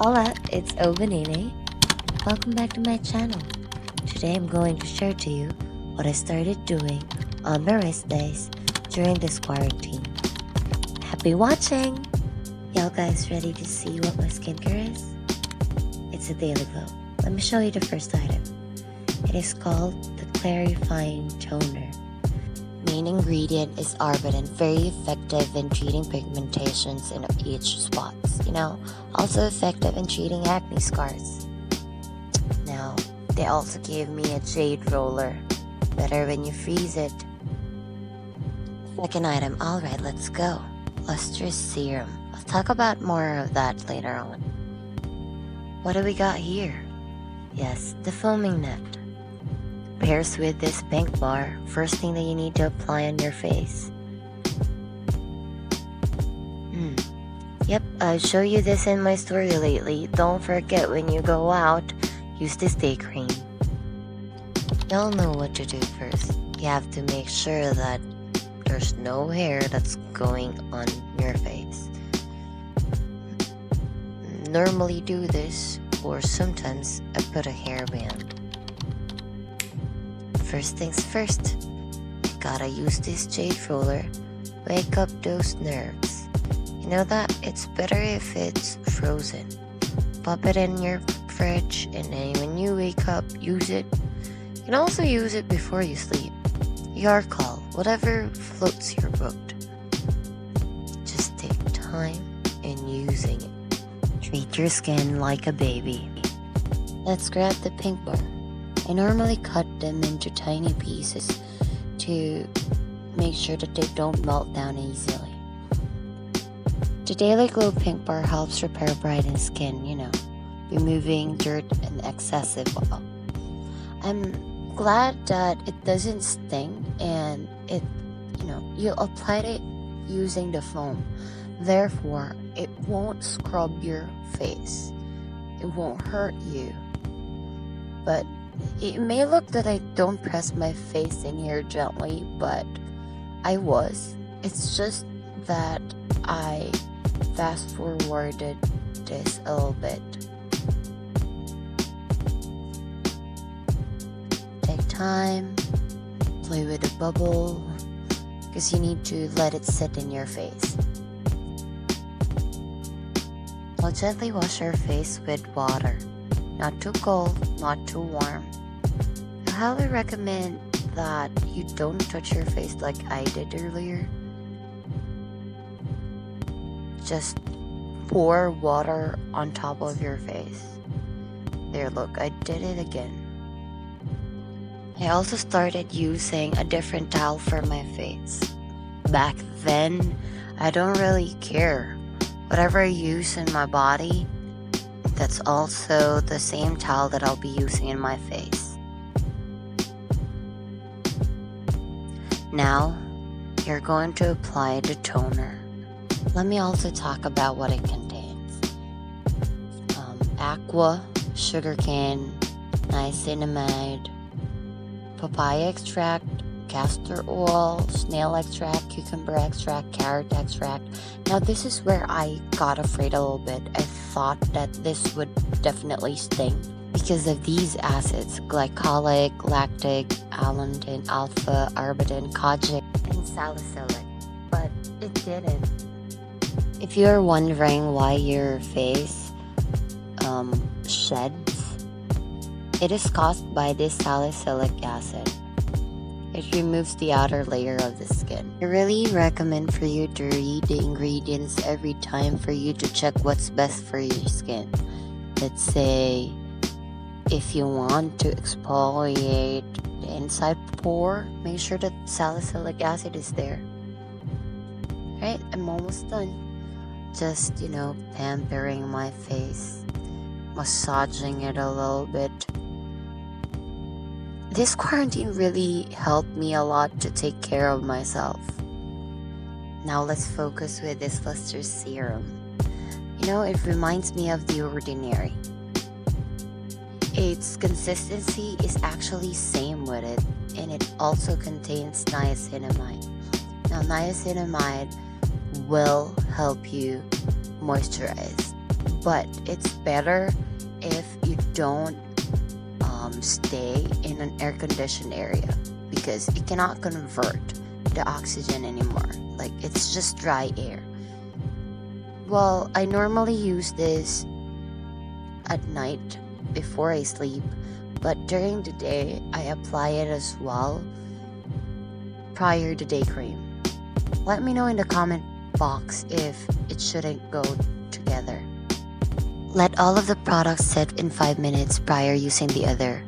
Hola, it's Obanini. Welcome back to my channel. Today I'm going to share to you what I started doing on my rest days during this quarantine. Happy watching! Y'all guys ready to see what my skincare is? It's a Daily Glow. Let me show you the first item. It is called the Clarifying Toner. Main ingredient is arbutin, very effective in treating pigmentations in age spots. Also effective in treating acne scars. Now, they also gave me a jade roller, better when you freeze it. Second item, alright, let's go. Lustrous serum. I'll talk about more of that later on. What do we got here? Yes, the foaming net. Pairs with this pink bar, first thing that you need to apply on your face. Yep, I'll show you this in my story lately. Don't forget when you go out, use this day cream. Y'all know what to do first. You have to make sure that there's no hair that's going on your face. Normally do this, or sometimes I put a hairband. First things first, you gotta use this jade roller, wake up those nerves. You know that it's better if it's frozen. Pop it in your fridge and then when you wake up, use it. You can also use it before you sleep. Your call, whatever floats your boat. Just take time in using it. Treat your skin like a baby. Let's grab the pink bar. I normally cut them into tiny pieces to make sure that they don't melt down easily. The Daily Glow Pink Bar helps repair brightened skin, removing dirt and excessive oil. I'm glad that it doesn't sting and you applied it using the foam. Therefore, it won't scrub your face. It won't hurt you. But it may look that I don't press my face in here gently, but I was. It's just that I fast forwarded this a little bit. Take time, play with the bubble, because you need to let it sit in your face. I'll gently wash your face with water. Not too cold, not too warm. I highly recommend that you don't touch your face like I did earlier. Just pour water on top of your face. There, look, I did it again. I also started using a different towel for my face. Back then, I don't really care. Whatever I use in my body, that's also the same towel that I'll be using in my face. Now, you're going to apply the toner. Let me also talk about what it contains. Aqua, sugarcane, niacinamide, papaya extract, castor oil, snail extract, cucumber extract, carrot extract. Now this is where I got afraid a little bit. I thought that this would definitely sting because of these acids: glycolic, lactic, allantoin, alpha, arbutin, kojic, and salicylic. But it didn't. If you're wondering why your face sheds, it is caused by this salicylic acid. It removes the outer layer of the skin. I really recommend for you to read the ingredients every time for you to check what's best for your skin. Let's say if you want to exfoliate the inside pore, make sure that salicylic acid is there. Right, I'm almost done. Just, pampering my face, massaging it a little bit. This quarantine really helped me a lot to take care of myself. Now let's focus with this lustrous serum. It reminds me of the ordinary. Its consistency is actually same with it, and it also contains niacinamide. Now niacinamide will help you moisturize. but it's better if you don't stay in an air-conditioned area, because it cannot convert the oxygen anymore. Like, it's just dry air. Well, I normally use this at night before I sleep, but during the day I apply it as well prior to day cream. Let me know in the comment box if it shouldn't go together. Let all of the products sit in 5 minutes prior using the other.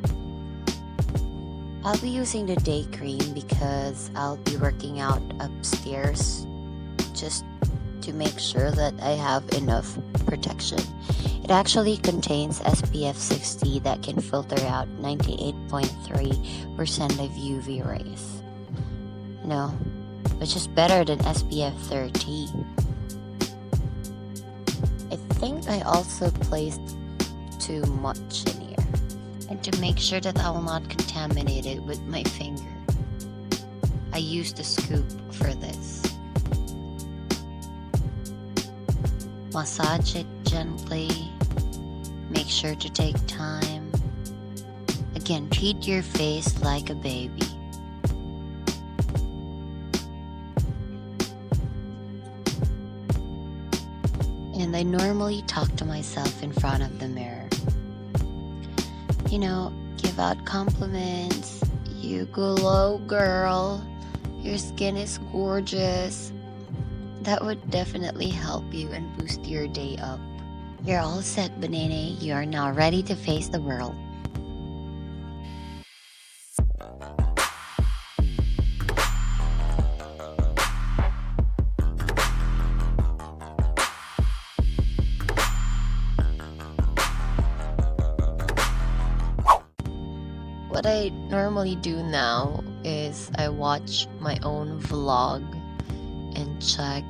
I'll be using the day cream because I'll be working out upstairs, just to make sure that I have enough protection. It actually contains SPF 60 that can filter out 98.3% of UV rays. Which is better than SPF 30. I think I also placed too much in here, and to make sure that I will not contaminate it with my finger, I used a scoop for this. Massage it gently. Make sure to take time. Again, treat your face like a baby. And I normally talk to myself in front of the mirror. Give out compliments. You glow, girl. Your skin is gorgeous. That would definitely help you and boost your day up. You're all set, Banana. You are now ready to face the world. What I normally do now is I watch my own vlog and check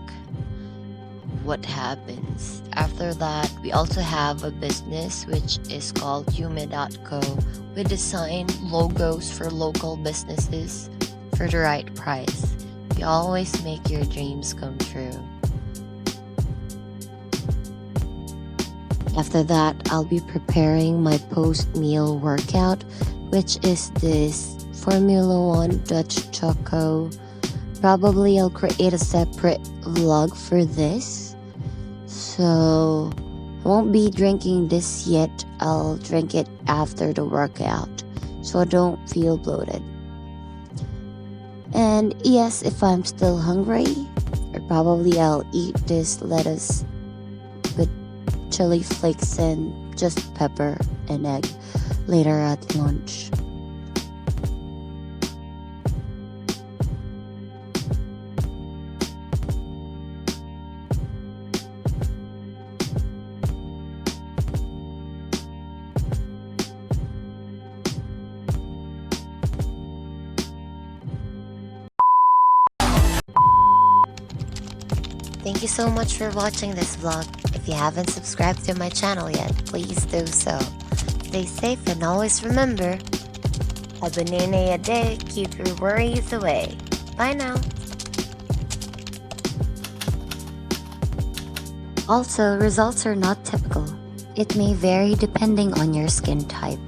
what happens. After that, we also have a business which is called Yume.co. We design logos for local businesses for the right price. We always make your dreams come true. After that, I'll be preparing my post-meal workout, which is this Formula 1 Dutch Choco. Probably I'll create a separate vlog for this. So I won't be drinking this yet. I'll drink it after the workout, so I don't feel bloated. And yes, if I'm still hungry, probably I'll eat this lettuce with chili flakes and just pepper and egg later at lunch. Thank you so much for watching this vlog. If you haven't subscribed to my channel yet, please do so. Stay safe and always remember, a banana a day, keep your worries away. Bye now. Also, results are not typical. It may vary depending on your skin type.